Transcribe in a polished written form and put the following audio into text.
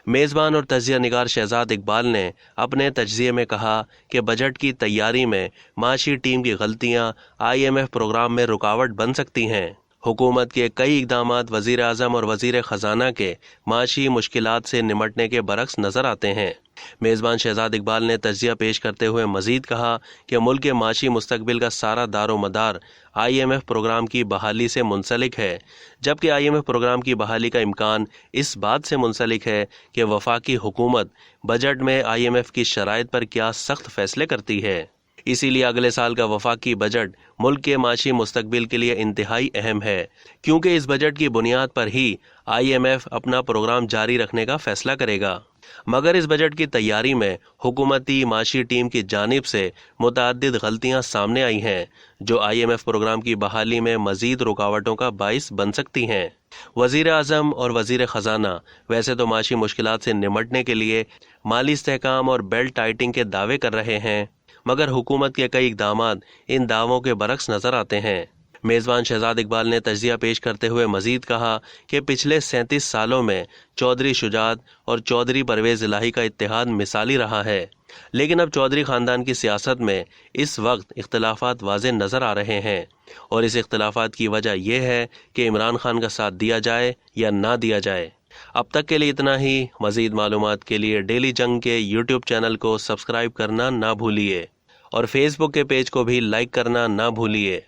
मेज़बान और तज्ज़िया निगार शहजाद इकबाल ने अपने तज्ज़िये में कहा कि बजट की तैयारी में माशी टीम की गलतियां IMF प्रोग्राम में रुकावट बन सकती हैं। हुकूमत के कई इक़दामात वज़ीर आज़म और वज़ीर ख़जाना के माशी मुश्किलात से निमटने के बरक्स नज़र आते हैं। मेज़बान शहजाद इकबाल ने तज्ज़िया पेश करते हुए मज़ीद कहा कि मुल्क के माशी मुस्तकबिल का सारा दारोमदार IMF प्रोग्राम की बहाली से मुंसलिक है, जबकि IMF प्रोग्राम की बहाली का इम्कान इस बात से मुंसलिक है कि वफाकी हुकूमत बजट में IMF की शराइत पर क्या सख्त फैसले करती है। इसीलिए अगले साल का वफाकी बजट मुल्क के माशी मुस्तकबिल के लिए इंतहाई अहम है, क्योंकि इस बजट की बुनियाद पर ही IMF अपना प्रोग्राम जारी रखने का फैसला करेगा। मगर इस बजट की तैयारी में हुकूमती माशी टीम की जानिब से मुतअद्दिद गलतियां सामने आई हैं, जो IMF प्रोग्राम की बहाली में मजीद रुकावटों का बाइस बन सकती हैं। वज़ीर आज़म और वज़ीर ख़जाना वैसे तो माशी मुश्किलात से निमटने के लिए माली इस्तेहकाम और बेल्ट टाइटिंग के दावे कर रहे हैं, मगर हुकूमत के कई इक़दामात इन दावों के बरक्स नज़र आते हैं। मेज़बान शहजाद इकबाल ने तज्ज़िया पेश करते हुए मज़ीद कहा कि पिछले 37 सालों में चौधरी शुजात और चौधरी परवेज़ इलाही का इत्तेहाद मिसाली रहा है, लेकिन अब चौधरी ख़ानदान की सियासत में इस वक्त इख्तलाफात वाज़ेह नज़र आ रहे हैं, और इस इख्तलाफात की वजह यह है कि इमरान खान का साथ दिया जाए या ना दिया जाए। अब तक के लिए इतना ही। मज़ीद मालूमात के लिए डेली जंग के YouTube चैनल को सब्सक्राइब करना ना भूलिए और फेसबुक के पेज को भी लाइक करना ना भूलिए।